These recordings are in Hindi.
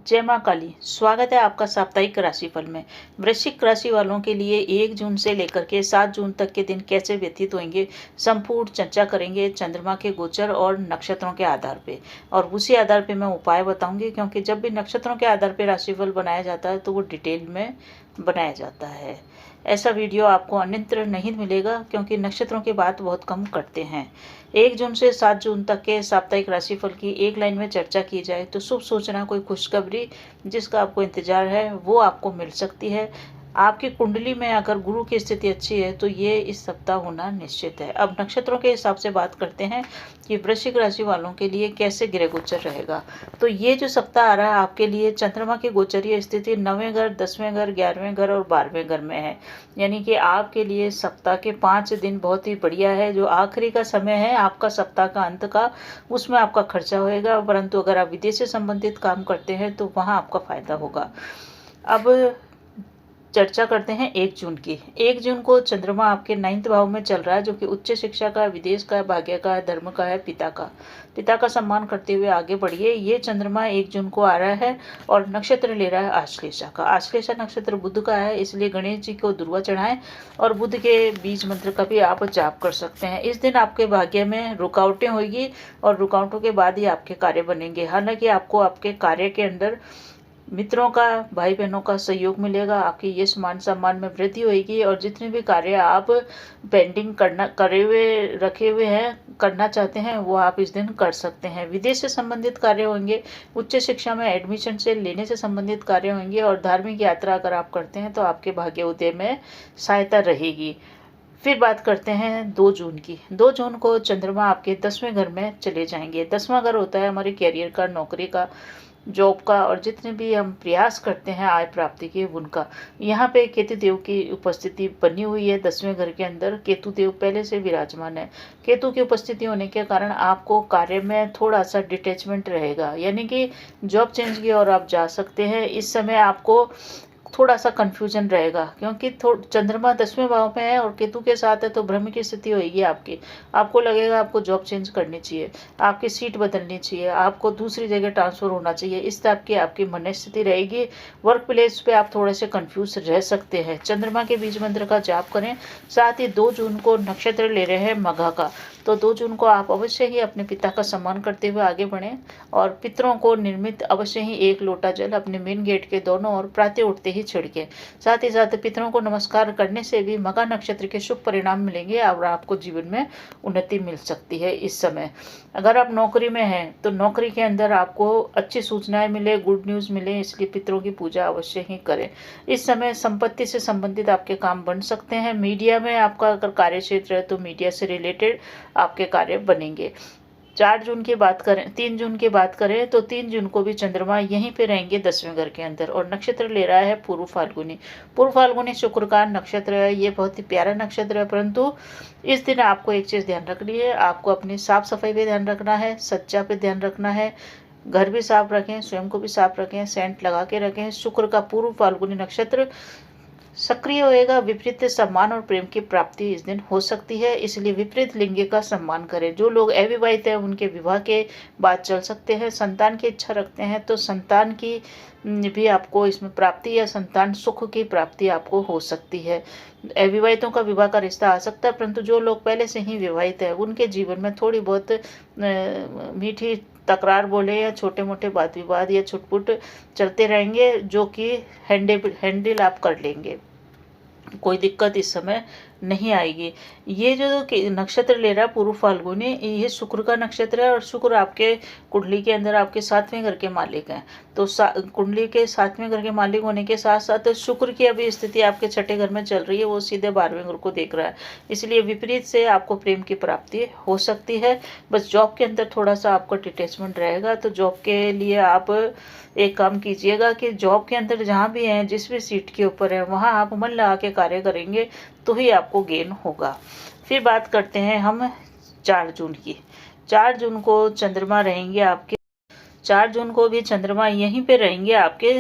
जय माँ काली। स्वागत है आपका साप्ताहिक राशिफल में। वृश्चिक राशि वालों के लिए 1 जून से लेकर के 7 जून तक के दिन कैसे व्यतीत होंगे, संपूर्ण चर्चा करेंगे चंद्रमा के गोचर और नक्षत्रों के आधार पे। और उसी आधार पे मैं उपाय बताऊंगी, क्योंकि जब भी नक्षत्रों के आधार पे राशिफल बनाया जाता है तो वो डिटेल में बनाया जाता है। ऐसा वीडियो आपको अन्यत्र नहीं मिलेगा, क्योंकि नक्षत्रों की बात बहुत कम करते हैं। 1 जून से 7 जून तक के साप्ताहिक राशिफल की एक लाइन में चर्चा की जाए तो शुभ सूचना, कोई खुशखबरी जिसका आपको इंतजार है वो आपको मिल सकती है। आपकी कुंडली में अगर गुरु की स्थिति अच्छी है तो ये इस सप्ताह होना निश्चित है। अब नक्षत्रों के हिसाब से बात करते हैं कि वृश्चिक राशि वालों के लिए कैसे ग्रह गोचर रहेगा। तो ये जो सप्ताह आ रहा है आपके लिए, चंद्रमा की गोचरीय स्थिति 9वें घर, 10वें घर, 11वें घर और 12वें घर में है। यानी कि आपके लिए सप्ताह के 5 दिन बहुत ही बढ़िया है। जो आखिरी का समय है आपका सप्ताह का अंत का, उसमें आपका खर्चा होएगा, परंतु अगर आप विदेश से संबंधित काम करते हैं तो वहाँ आपका फायदा होगा। अब चर्चा करते हैं 1 जून की। 1 जून को चंद्रमा आपके 9th भाव में चल रहा है, जो कि उच्च शिक्षा का, विदेश का, भाग्य का, धर्म का है, पिता का सम्मान करते हुए आगे बढ़िए। ये चंद्रमा 1 जून को आ रहा है और नक्षत्र ले रहा है आश्लेषा का। आश्लेषा नक्षत्र बुध का है, इसलिए गणेश जी को दुर्वा चढ़ाएं और बुध के बीज मंत्र का भी आप जाप कर सकते हैं। इस दिन आपके भाग्य में रुकावटें होगी और रुकावटों के बाद ही आपके कार्य बनेंगे। हालांकि आपको आपके कार्य के अंदर मित्रों का, भाई बहनों का सहयोग मिलेगा, आपकी यश मान सम्मान में वृद्धि होगी और जितने भी कार्य आप पेंडिंग रखे हुए हैं, करना चाहते हैं, वो आप इस दिन कर सकते हैं। विदेश से संबंधित कार्य होंगे, उच्च शिक्षा में एडमिशन से लेने से संबंधित कार्य होंगे और धार्मिक यात्रा अगर आप करते हैं तो आपके भाग्य उदय में सहायता रहेगी। फिर बात करते हैं 2 जून की। 2 जून को चंद्रमा आपके 10वें घर में चले जाएंगे। 10वां घर होता है हमारे कैरियर का, नौकरी का, जॉब का और जितने भी हम प्रयास करते हैं आय प्राप्ति के, उनका। यहाँ पे केतु देव की उपस्थिति बनी हुई है। 10वें घर के अंदर केतु देव पहले से विराजमान है। केतु की उपस्थिति होने के कारण आपको कार्य में थोड़ा सा डिटैचमेंट रहेगा, यानी कि जॉब चेंज की ओर आप जा सकते हैं। इस समय आपको थोड़ा सा कंफ्यूजन रहेगा, क्योंकि चंद्रमा 10वें भाव में है और केतु के साथ है, तो भ्रम की स्थिति होगी आपकी। आपको लगेगा आपको जॉब चेंज करनी चाहिए, आपकी सीट बदलनी चाहिए, आपको दूसरी जगह ट्रांसफर होना चाहिए, इस टाइप की आपकी मन स्थिति रहेगी। वर्क प्लेस पे आप थोड़े से कंफ्यूज रह सकते हैं। चंद्रमा के बीज मंत्र का जाप करें। साथ ही 2 जून को नक्षत्र ले रहे हैं मघा का, तो 2 जून को आप अवश्य ही अपने पिता का सम्मान करते हुए आगे बढ़ें और पितरों को निर्मित अवश्य ही 1 लोटा जल अपने मेन गेट के दोनों ओर प्रातः उठते ही छिड़के। साथ ही साथ पितरों को नमस्कार करने से भी मघा नक्षत्र के शुभ परिणाम मिलेंगे और आपको जीवन में उन्नति मिल सकती है। इस समय अगर आप नौकरी में हैं तो नौकरी के अंदर आपको अच्छी सूचनाएं मिले, गुड न्यूज़ मिले, इसलिए पितरों की पूजा अवश्य ही करें। इस समय संपत्ति से संबंधित आपके काम बन सकते हैं। मीडिया में आपका अगर कार्य क्षेत्र है तो मीडिया से रिलेटेड आपके कार्य बनेंगे। 4 जून की बात करें, 3 जून की बात करें तो 3 जून को भी चंद्रमा यहीं पे रहेंगे 10वें घर के अंदर और नक्षत्र ले रहा है पूर्व फाल्गुनी। पूर्व फाल्गुनी शुक्र का नक्षत्र है, ये बहुत ही प्यारा नक्षत्र है, परंतु इस दिन आपको एक चीज़ ध्यान रखनी है, आपको अपनी साफ सफाई पे ध्यान रखना है, सच्चा पे ध्यान रखना है, घर भी साफ रखें, स्वयं को भी साफ रखें, सेंट लगा के रखें। शुक्र का पूर्व फाल्गुनी नक्षत्र सक्रिय होएगा। विपरीत सम्मान और प्रेम की प्राप्ति इस दिन हो सकती है, इसलिए विपरीत लिंग का सम्मान करें। जो लोग अविवाहित हैं उनके विवाह के बाद चल सकते हैं। संतान की इच्छा रखते हैं तो संतान की भी आपको इसमें प्राप्ति या संतान सुख की प्राप्ति आपको हो सकती है। अविवाहितों का विवाह का रिश्ता आ सकता है, परंतु जो लोग पहले से ही विवाहित है उनके जीवन में थोड़ी बहुत मीठी तकरार बोले या छोटे मोटे वाद विवाद या छुटपुट चलते रहेंगे, जो कि हैंडल आप कर लेंगे, कोई दिक्कत इस समय नहीं आएगी। ये जो नक्षत्र ले रहा है पूर्व फाल्गुनी, ये शुक्र का नक्षत्र है और शुक्र आपके कुंडली के अंदर आपके 7वें घर के मालिक हैं। तो कुंडली के 7वें घर के मालिक होने के साथ साथ शुक्र की अभी स्थिति आपके 6ठे घर में चल रही है, वो सीधे 12वें घर को देख रहा है, इसलिए विपरीत से आपको प्रेम की प्राप्ति हो सकती है। बस जॉब के अंदर थोड़ा सा आपको डिटैचमेंट रहेगा, तो जॉब के लिए आप एक काम कीजिएगा कि जॉब के अंदर जहाँ भी हैं, जिस भी सीट के ऊपर है, वहाँ आप मन लगा के कार्य करेंगे तो ही आपको गेन होगा। फिर बात करते हैं हम 4 जून की। 4 जून को चंद्रमा रहेंगे आपके, 4 जून को भी चंद्रमा यहीं पे रहेंगे आपके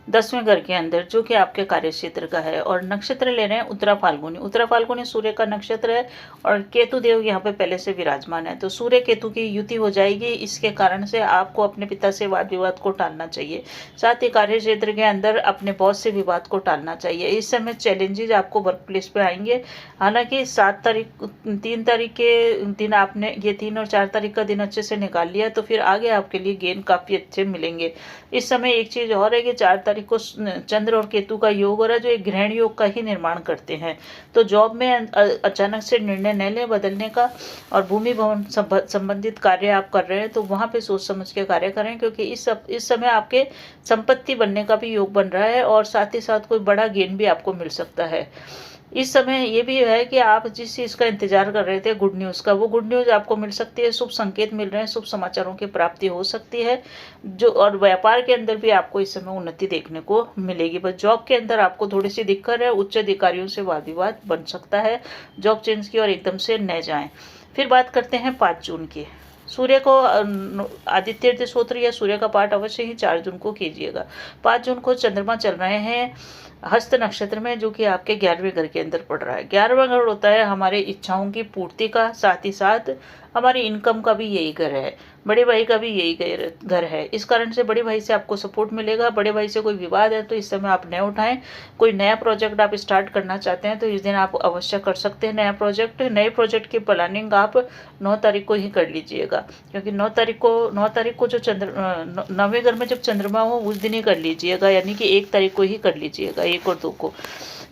10वें घर के अंदर, जो कि आपके कार्य क्षेत्र का है। और नक्षत्र ले रहे हैं उत्तरा फाल्गुनी। उत्तरा फाल्गुनी सूर्य का नक्षत्र है और केतु देव यहाँ पे पहले से विराजमान है, तो सूर्य केतु की युति हो जाएगी। इसके कारण से आपको अपने पिता से वाद विवाद को टालना चाहिए। साथ ही कार्य क्षेत्र के अंदर अपने बॉस से विवाद को टालना चाहिए। इस समय चैलेंजेस आपको वर्क प्लेस पे आएंगे। हालांकि 3 तारीख के दिन आपने ये 3 और 4 तारीख का दिन अच्छे से निकाल लिया, तो फिर आगे आपके लिए गेन काफ़ी अच्छे मिलेंगे। इस समय एक चीज़ और है कि 4 तारीख को चंद्र और केतु का योग हो रहा है, जो एक ग्रहण योग का ही निर्माण करते हैं। तो जॉब में अचानक से निर्णय न लें बदलने का, और भूमि भवन संबंधित कार्य आप कर रहे हैं तो वहाँ पे सोच समझ के कार्य करें, क्योंकि इस समय आपके संपत्ति बनने का भी योग बन रहा है और साथ ही साथ कोई बड़ा गेन भी आपको मिल सकता है। इस समय ये भी है कि आप जिस चीज़ का इंतजार कर रहे थे गुड न्यूज़ का, वो गुड न्यूज़ आपको मिल सकती है। शुभ संकेत मिल रहे हैं, शुभ समाचारों की प्राप्ति हो सकती है। और व्यापार के अंदर भी आपको इस समय उन्नति देखने को मिलेगी। बस जॉब के अंदर आपको थोड़ी सी दिक्कत है, उच्च अधिकारियों से वाद विवाद बन सकता है। जॉब चेंज की और एकदम से न जाएं। फिर बात करते हैं 5 जून की। सूर्य को आदित्य हृदय स्तोत्र या सूर्य का पाठ अवश्य ही 4 जून को कीजिएगा। 5 जून को चंद्रमा चल रहे हैं हस्त नक्षत्र में, जो कि आपके 11वें घर के अंदर पड़ रहा है। 11वां घर होता है हमारे इच्छाओं की पूर्ति का, साथ ही साथ हमारी इनकम का भी यही घर है। बड़े भाई का भी यही घर है। इस कारण से बड़े भाई से आपको सपोर्ट मिलेगा। बड़े भाई से कोई विवाद है तो इस समय आप न उठाएं। कोई नया प्रोजेक्ट आप स्टार्ट करना चाहते हैं तो इस दिन आप अवश्य कर सकते हैं नया प्रोजेक्ट। नए प्रोजेक्ट की प्लानिंग आप 9 तारीख को ही कर लीजिएगा, क्योंकि 9 तारीख को जो 9वें घर में जब चंद्रमा हो उस दिन ही कर लीजिएगा, यानी कि 1 तारीख को ही कर लीजिएगा, 1 और 2 को।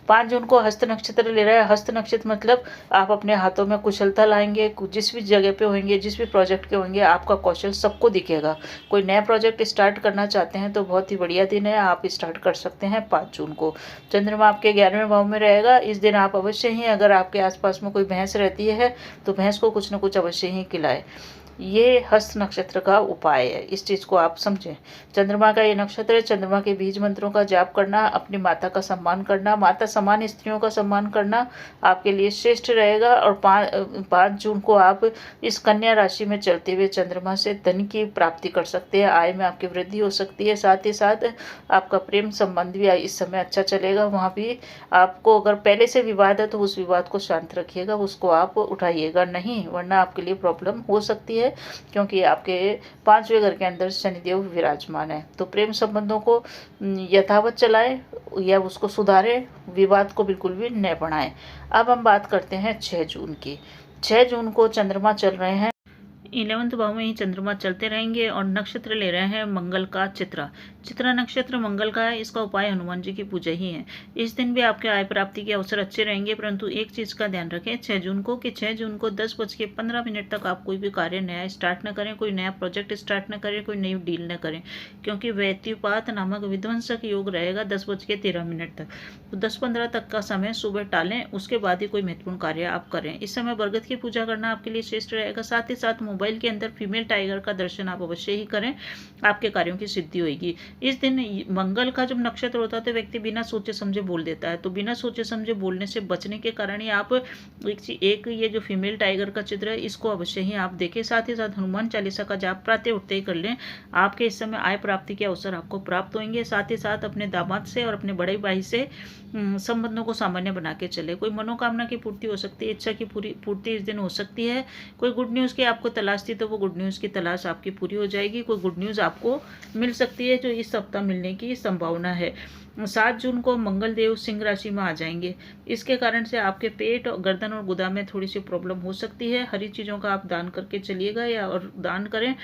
5 जून को हस्त नक्षत्र ले रहा है। हस्त नक्षत्र मतलब आप अपने हाथों में कुशलता लाएंगे। जिस भी जगह पे होंगे, जिस भी प्रोजेक्ट के होंगे, आपका कौशल सबको दिखेगा। कोई नया प्रोजेक्ट स्टार्ट करना चाहते हैं तो बहुत ही बढ़िया दिन है, आप स्टार्ट कर सकते हैं 5 जून को। चंद्रमा आपके 11वें भाव में रहेगा। इस दिन आप अवश्य ही, अगर आपके आसपास में कोई भैंस रहती है तो भैंस को कुछ न कुछ अवश्य ही खिलाए। ये हस्त नक्षत्र का उपाय है, इस चीज़ को आप समझें। चंद्रमा का ये नक्षत्र है। चंद्रमा के बीज मंत्रों का जाप करना, अपनी माता का सम्मान करना, माता समान स्त्रियों का सम्मान करना आपके लिए श्रेष्ठ रहेगा। और 5 जून को आप इस कन्या राशि में चलते हुए चंद्रमा से धन की प्राप्ति कर सकते हैं। आय में आपकी वृद्धि हो सकती है। साथ ही साथ आपका प्रेम संबंध भी इस समय अच्छा चलेगा। वहाँ भी आपको अगर पहले से विवाद है तो उस विवाद को शांत रखिएगा, उसको आप उठाइएगा नहीं, वरना आपके लिए प्रॉब्लम हो सकती है, क्योंकि आपके 5वें घर के अंदर शनिदेव विराजमान है। तो प्रेम संबंधों को यथावत चलाएं या उसको सुधारें, विवाद को बिल्कुल भी न बढ़ाएं। अब हम बात करते हैं 6 जून की। 6 जून को चंद्रमा चल रहे हैं 11वें भाव में ही चंद्रमा चलते रहेंगे और नक्षत्र ले रहे हैं मंगल का चित्रा। चित्रा नक्षत्र मंगल का है। इसका उपाय हनुमान जी की पूजा ही है। इस दिन भी आपके आय प्राप्ति के अवसर अच्छे रहेंगे, परंतु एक चीज़ का ध्यान रखें 6 जून को कि 6 जून को 10:15 तक आप कोई भी कार्य नया स्टार्ट न करें, कोई नया प्रोजेक्ट स्टार्ट न करें, कोई नई डील न करें, क्योंकि व्यतिपात नामक विध्वंसक योग रहेगा 10:13 तक। तो 10:15 तक का समय सुबह टालें, उसके बाद ही कोई महत्वपूर्ण कार्य आप करें। इस समय बरगद की पूजा करना आपके लिए श्रेष्ठ रहेगा। साथ ही साथ मोबाइल के अंदर फीमेल टाइगर का दर्शन आप अवश्य ही करें, आपके कार्यों की सिद्धि होगी। इस दिन मंगल का जब नक्षत्र होता है तो व्यक्ति बिना सोचे समझे बोल देता है, तो बिना सोचे समझे बोलने से बचने के कारण ही आप एक ये जो फीमेल टाइगर का चित्र है इसको अवश्य ही आप देखें। साथ ही साथ हनुमान चालीसा का जाप प्रातः उठते ही कर लें। आपके इस समय आय प्राप्ति के अवसर आपको प्राप्त होंगे। साथ ही साथ अपने दामाद से और अपने बड़े भाई से संबंधों को सामान्य बना के चले। कोई मनोकामना की पूर्ति हो सकती है, इच्छा की पूर्ति इस दिन हो सकती है। कोई गुड न्यूज़ की आपको तलाश थी तो वो गुड न्यूज़ की तलाश आपकी पूरी हो जाएगी। कोई गुड न्यूज़ आपको मिल सकती है जो इस सप्ताह मिलने की संभावना है। 7 जून को मंगल देव सिंह राशि में आ जाएंगे। इसके कारण से आपके पेट और गर्दन और गुदा में थोड़ी सी प्रॉब्लम हो सकती है। हरी चीज़ों का आप दान करके चलिएगा या और दान करें,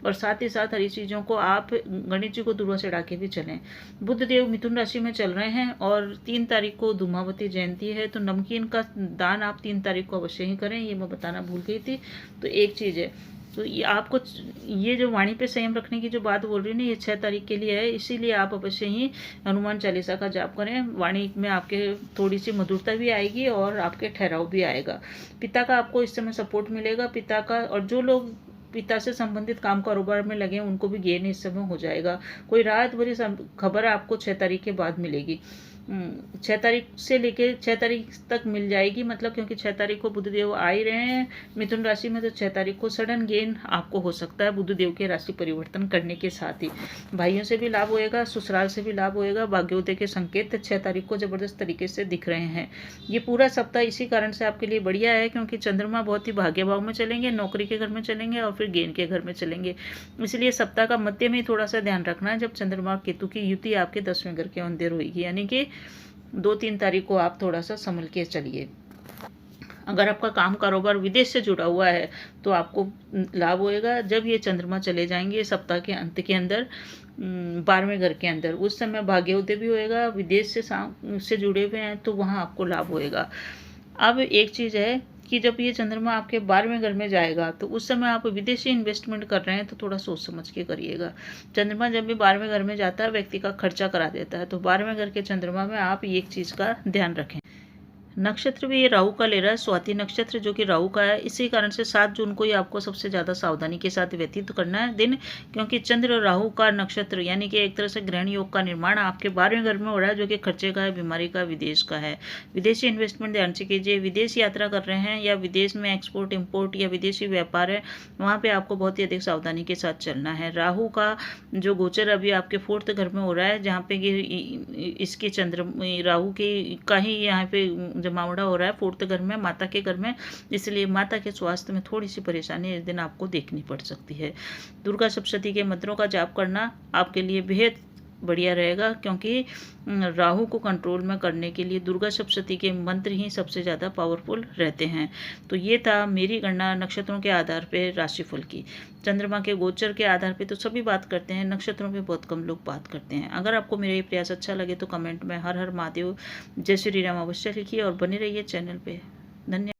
और साथ ही साथ हरी चीज़ों को आप गणेश जी को दूर्वा चढ़ा के भी चलें। बुध देव मिथुन राशि में चल रहे हैं और 3 तारीख को धूमावती जयंती है, तो नमकीन का दान आप 3 तारीख को अवश्य ही करें। ये मैं बताना भूल गई थी। तो एक चीज़ है, तो ये आपको ये जो वाणी पे संयम रखने की जो बात बोल रही हूँ ना, ये 6 तारीख के लिए है, इसीलिए आप अवश्य ही हनुमान चालीसा का जाप करें। वाणी में आपके थोड़ी सी मधुरता भी आएगी और आपके ठहराव भी आएगा। पिता का आपको इस समय सपोर्ट मिलेगा। पिता का, और जो लोग पिता से संबंधित काम कारोबार में लगे उनको भी गेन इस समय हो जाएगा। कोई राहत भरी खबर आपको 6 तारीख के बाद मिलेगी। 6 तारीख से लेके 6 तारीख तक मिल जाएगी, मतलब क्योंकि 6 तारीख को बुधदेव आ ही रहे हैं मिथुन राशि में, तो 6 तारीख को सडन गेन आपको हो सकता है बुधदेव के राशि परिवर्तन करने के साथ ही। भाइयों से भी लाभ होएगा, ससुराल से भी लाभ होएगा। भाग्योदय के संकेत 6 तारीख को जबरदस्त तरीके से दिख रहे हैं। ये पूरा सप्ताह इसी कारण से आपके लिए बढ़िया है, क्योंकि चंद्रमा बहुत ही भाग्य भाव में चलेंगे, नौकरी के घर में चलेंगे और फिर गेन के घर में चलेंगे। इसलिए सप्ताह का मध्य में ही थोड़ा सा ध्यान रखना है, जब चंद्रमा केतु की युति आपके 10वें घर के अंदर होगी, यानी कि 2-3 तारीख को आप थोड़ा सा संभल के चलिए। अगर आपका काम कारोबार विदेश से जुड़ा हुआ है तो आपको लाभ होएगा। जब ये चंद्रमा चले जाएंगे सप्ताह के अंत के अंदर 12वें घर के अंदर, उस समय भाग्योदय भी होएगा। विदेश से जुड़े हुए हैं तो वहाँ आपको लाभ होएगा। अब एक चीज़ है कि जब ये चंद्रमा आपके 12वें घर में जाएगा तो उस समय आप विदेशी इन्वेस्टमेंट कर रहे हैं तो थोड़ा सोच समझ के करिएगा। चंद्रमा जब भी 12वें घर में जाता है व्यक्ति का खर्चा करा देता है, तो 12वें घर के चंद्रमा में आप एक चीज़ का ध्यान रखें। नक्षत्र भी ये राहु का ले रहा है, स्वाति नक्षत्र जो कि राहु का है। इसी कारण से 7 जून को ही आपको सबसे ज़्यादा सावधानी के साथ व्यतीत करना है दिन, क्योंकि चंद्र राहु का नक्षत्र यानी कि एक तरह से ग्रहण योग का निर्माण आपके 12वें घर में हो रहा है, जो कि खर्चे का है, बीमारी का, विदेश का है। विदेशी इन्वेस्टमेंट ध्यान से कीजिए। विदेश यात्रा कर रहे हैं या विदेश में एक्सपोर्ट इम्पोर्ट या विदेशी व्यापार है, वहाँ पर आपको बहुत ही अधिक सावधानी के साथ चलना है। राहु का जो गोचर अभी आपके 4th घर में हो रहा है, जहाँ पे इसके राहु की का ही यहाँ पे जमावड़ा हो रहा है 4th घर में, माता के घर में। इसलिए माता के स्वास्थ्य में थोड़ी सी परेशानी इस दिन आपको देखनी पड़ सकती है। दुर्गा सप्तशती के मंत्रों का जाप करना आपके लिए बेहद बढ़िया रहेगा, क्योंकि राहु को कंट्रोल में करने के लिए दुर्गा सप्तशती के मंत्र ही सबसे ज़्यादा पावरफुल रहते हैं। तो ये था मेरी गणना नक्षत्रों के आधार पे राशिफल की। चंद्रमा के गोचर के आधार पे तो सभी बात करते हैं, नक्षत्रों पे बहुत कम लोग बात करते हैं। अगर आपको मेरा ये प्रयास अच्छा लगे तो कमेंट में हर हर महादेव, जय श्री राम अवश्य लिखिए और बने रहिए चैनल पे। धन्यवाद।